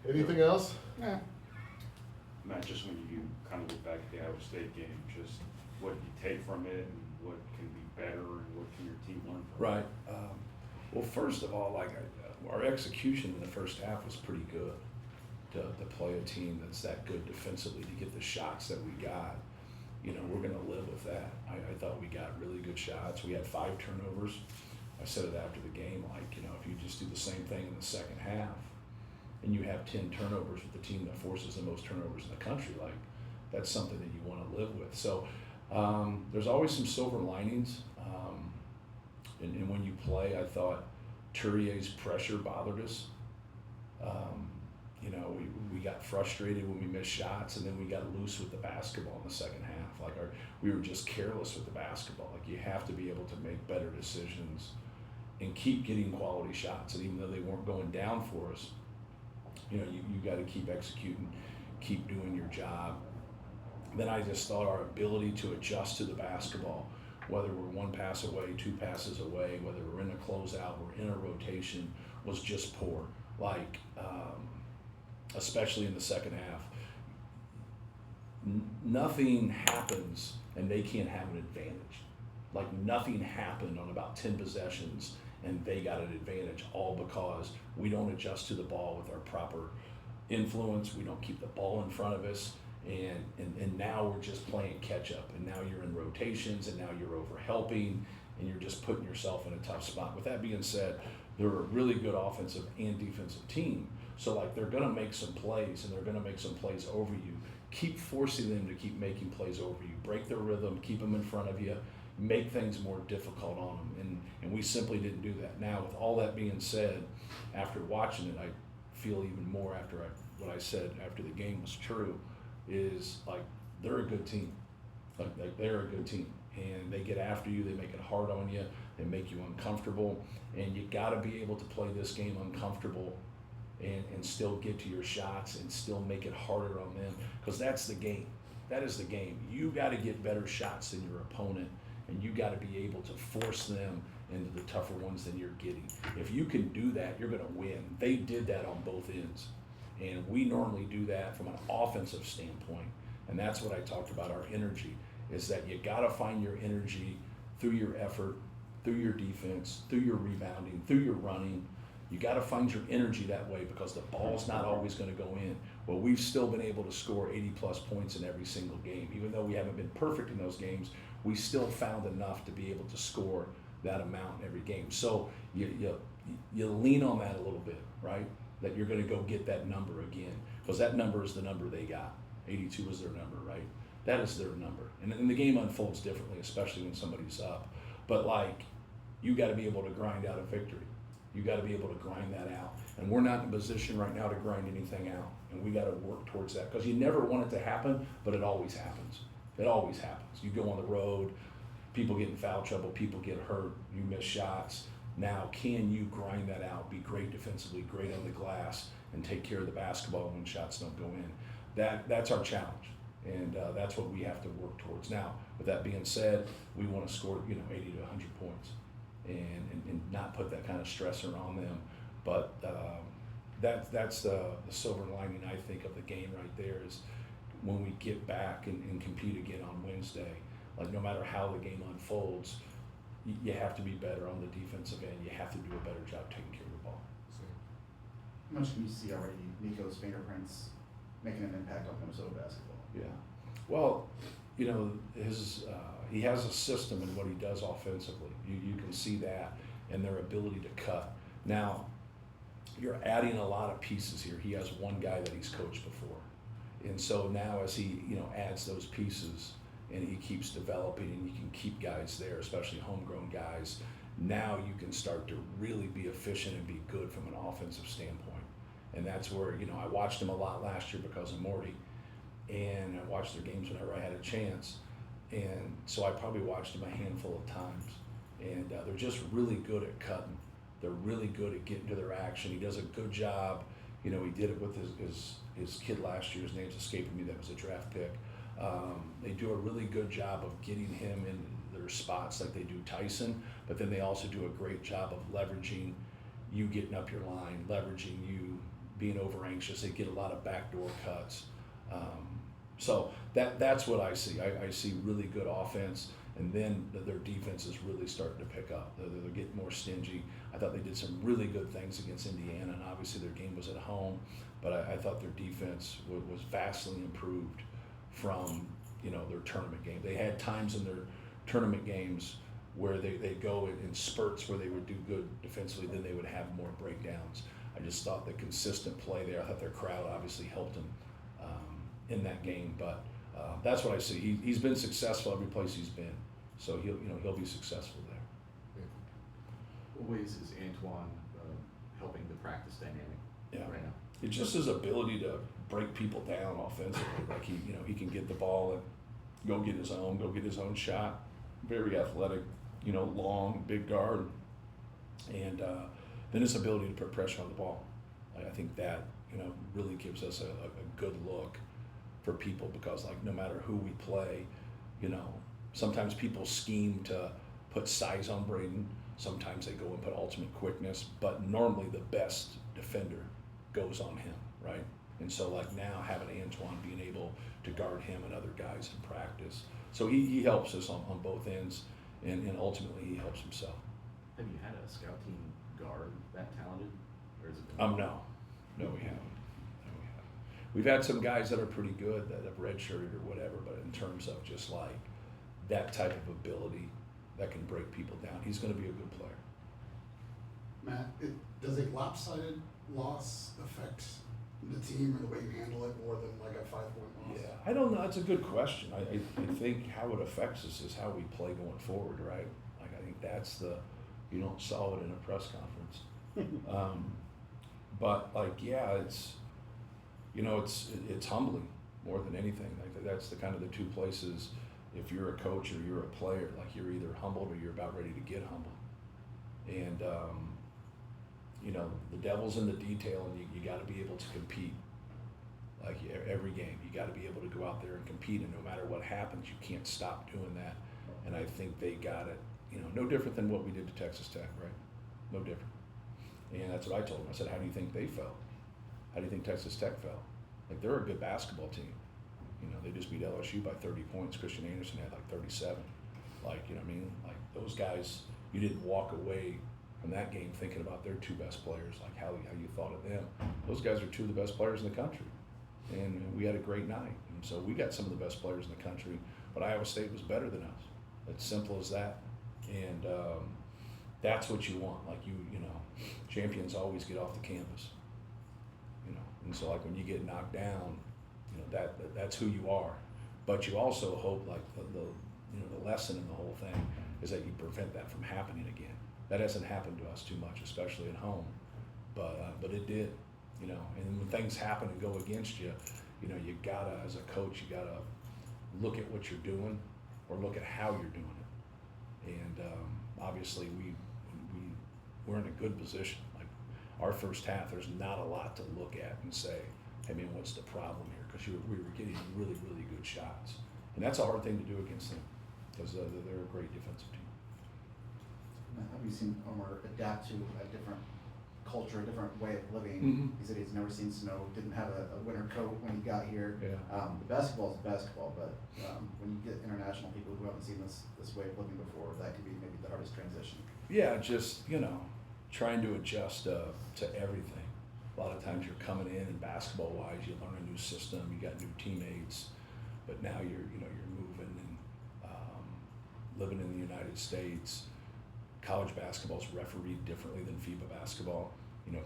Anything else? Yeah. Matt, just when you kind of look back at the Iowa State game, just what you take from it and what can be better and what can your team learn from it? Right. Well, first of all, our execution in the first half was pretty good. To play a team that's that good defensively, to get the shots that we got, we're going to live with that. I thought we got really good shots. We had 5 turnovers. I said it after the game, if you just do the same thing in the second half and you have 10 turnovers with the team that forces the most turnovers in the country, that's something that you want to live with. So there's always some silver linings. And when you play, I thought Turier's pressure bothered us. We got frustrated when we missed shots, and then we got loose with the basketball in the second half. We were just careless with the basketball. You have to be able to make better decisions and keep getting quality shots. And even though they weren't going down for us, you got to keep executing, keep doing your job. Then I just thought our ability to adjust to the basketball, whether we're 1 pass away, 2 passes away, whether we're in a closeout, we're in a rotation, was just poor. Especially in the second half. Nothing happens and they can't have an advantage. Nothing happened on about 10 possessions and they got an advantage, all because we don't adjust to the ball with our proper influence. We don't keep the ball in front of us. And now we're just playing catch up, and now you're in rotations, and now you're over helping, and you're just putting yourself in a tough spot. With that being said, they're a really good offensive and defensive team. So they're going to make some plays, and they're going to make some plays over you. Keep forcing them to keep making plays over you. Break their rhythm, keep them in front of you, make things more difficult on them. And we simply didn't do that. Now, with all that being said, after watching it, I feel even more after what I said after the game was true, is they're a good team. They're a good team. And they get after you, they make it hard on you, they make you uncomfortable. And you got to be able to play this game uncomfortable and still get to your shots and still make it harder on them, because that's the game. That is the game. You got to get better shots than your opponent, and you got to be able to force them into the tougher ones than you're getting. If you can do that, you're going to win. They did that on both ends, and we normally do that from an offensive standpoint, and that's what I talked about, our energy, is that you got to find your energy through your effort, through your defense, through your rebounding, through your running. You got to find your energy that way, because the ball's not always going to go in. Well, we've still been able to score 80-plus points in every single game. Even though we haven't been perfect in those games, we still found enough to be able to score that amount in every game. So you lean on that a little bit, right? That you're going to go get that number again, because that number is the number they got. 82 is their number, right? That is their number. And the game unfolds differently, especially when somebody's up. But you got to be able to grind out a victory. You got to be able to grind that out. And we're not in a position right now to grind anything out. And we got to work towards that, because you never want it to happen, but it always happens. It always happens. You go on the road, people get in foul trouble, people get hurt, you miss shots. Now, can you grind that out, be great defensively, great on the glass, and take care of the basketball when shots don't go in? That's our challenge, and that's what we have to work towards. Now, with that being said, we want to score 80 to 100 points and not put that kind of stressor on them. But that's the silver lining, I think, of the game right there, is when we get back and compete again on Wednesday, no matter how the game unfolds, you have to be better on the defensive end. You have to do a better job taking care of the ball. How much can you see already Nico's fingerprints making an impact on Minnesota basketball? Yeah. Well, he has a system in what he does offensively. You can see that, and their ability to cut. Now, you're adding a lot of pieces here. He has one guy that he's coached before. And so now as he, adds those pieces and he keeps developing, and you can keep guys there, especially homegrown guys, now you can start to really be efficient and be good from an offensive standpoint. And that's where, I watched him a lot last year because of Morty, and I watched their games whenever I had a chance. And so I probably watched him a handful of times. And they're just really good at cutting. They're really good at getting to their action. He does a good job. He did it with his kid last year. His name's escaping me. That was a draft pick. They do a really good job of getting him in their spots like they do Tyson, but then they also do a great job of leveraging you getting up your line, leveraging you being over anxious. They get a lot of backdoor cuts. So that's what I see. I see really good offense, and then their defense is really starting to pick up. They're getting more stingy. I thought they did some really good things against Indiana, and obviously their game was at home, but I thought their defense was vastly improved from their tournament game. They had times in their tournament games where they go in spurts where they would do good defensively, then they would have more breakdowns. I just thought the consistent play there, I thought their crowd obviously helped them in that game, but that's what I see. He's been successful every place he's been, so he'll be successful there. What ways is Antoine helping the practice dynamic right now? It's just his ability to break people down offensively. Like he can get the ball and go get his own shot. Very athletic, long, big guard, and then his ability to put pressure on the ball. I think that really gives us a good look for people, because like no matter who we play, sometimes people scheme to put size on Braden. Sometimes they go and put ultimate quickness, but normally the best defender goes on him, right? And so like now having Antoine being able to guard him and other guys in practice. So he helps us on both ends, and ultimately he helps himself. Have you had a scout team guard that talented, or is it been? No, we haven't. We've had some guys that are pretty good that have redshirted or whatever, but in terms of just like that type of ability that can break people down, he's going to be a good player. Matt, does a lopsided loss affect the team or the way you handle it more than like a 5-point loss? Yeah, I don't know. That's a good question. I think how it affects us is how we play going forward, right? Like I think that's you don't solve it in a press conference. But like, yeah, it's humbling more than anything. Like that's the kind of the two places. If you're a coach or you're a player, like you're either humbled or you're about ready to get humbled. And the devil's in the detail, and you got to be able to compete. Like every game, you got to be able to go out there and compete, and no matter what happens, you can't stop doing that. And I think they got it. No different than what we did to Texas Tech, right? No different. And that's what I told them. I said, how do you think they felt? How do you think Texas Tech felt? Like they're a good basketball team. They just beat LSU by 30 points. Christian Anderson had like 37. Like, you know what I mean? Like those guys, you didn't walk away from that game thinking about their two best players, like how you thought of them. Those guys are two of the best players in the country. And we had a great night. And so we got some of the best players in the country, but Iowa State was better than us. It's simple as that. And that's what you want. Like champions always get off the canvas. And so like when you get knocked down, that's who you are. But you also hope like the lesson in the whole thing is that you prevent that from happening again. That hasn't happened to us too much, especially at home. But it did, and when things happen and go against you, you gotta, as a coach, you gotta look at what you're doing or look at how you're doing it. And obviously we're in a good position. Like our first half, there's not a lot to look at and say, hey man, what's the problem here? Because we were getting really, really good shots. And that's a hard thing to do against them, because they're a great defensive team. Matt, have you seen Omer adapt to a different culture, a different way of living? Mm-hmm. He said he's never seen snow, didn't have a winter coat when he got here. Yeah. The basketball is basketball, but when you get international people who haven't seen this way of living before, that can be maybe the hardest transition. Yeah, just, trying to adjust to everything. A lot of times you're coming in and basketball-wise, you learn a new system, you got new teammates, but now you're moving and living in the United States. College basketball is refereed differently than FIBA basketball.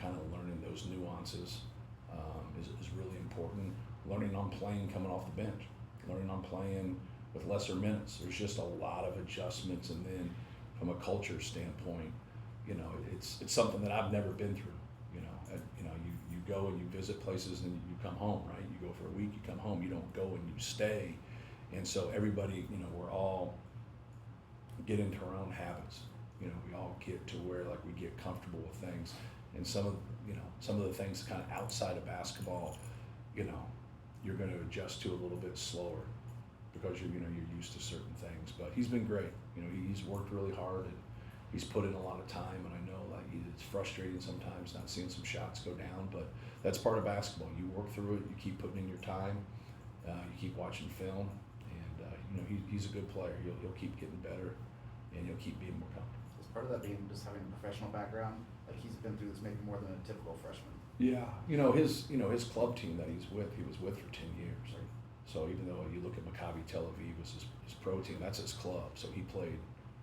Kind of learning those nuances is really important. Learning on playing coming off the bench, learning on playing with lesser minutes. There's just a lot of adjustments, and then from a culture standpoint, it's something that I've never been through. You go and you visit places and you come home, right? You go for a week, you come home. You don't go and you stay, and so everybody, we're all get into our own habits. We all get to where like we get comfortable with things, and some of the things kind of outside of basketball, you're going to adjust to a little bit slower because you're used to certain things. But he's been great. He's worked really hard, and he's put in a lot of time, and I know like it's frustrating sometimes not seeing some shots go down, but that's part of basketball. You work through it, you keep putting in your time, you keep watching film, and you know he's a good player. He'll keep getting better, and he'll keep being more comfortable. Is part of that being just having a professional background? Like he's been through this maybe more than a typical freshman. Yeah, his club team that he was with for 10 years. So even though you look at Maccabi Tel Aviv was his pro team, that's his club. So he played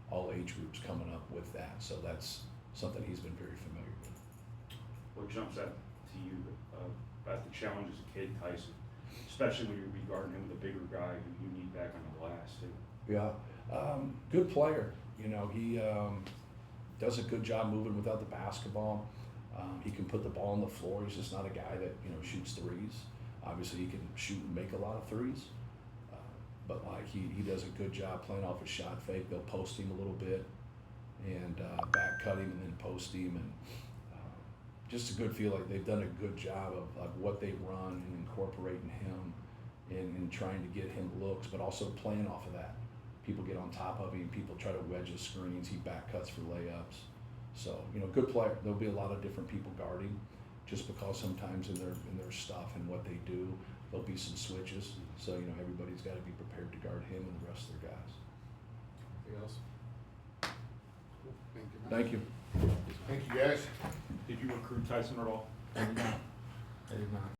all age groups coming up with that. So that's something he's been very familiar with. What jumps out to you about the challenge as a kid, Tyson, especially when you're regarding him with a bigger guy who you need back on the glass too? Yeah, good player. He does a good job moving without the basketball. He can put the ball on the floor. He's just not a guy that shoots threes. Obviously, he can shoot and make a lot of threes, but like he does a good job playing off a shot fake. They'll post him a little bit and back cut him and then post him, and just a good feel like they've done a good job of what they run and incorporating him and trying to get him looks, but also playing off of that. People get on top of him. People try to wedge his screens. He back cuts for layups. So good player. There'll be a lot of different people guarding, just because sometimes in their stuff and what they do, there'll be some switches. So everybody's got to be prepared to guard him and the rest of their guys. Anything else? Thank you. Thank you. Thank you, guys. Did you recruit Tyson at all? I did not.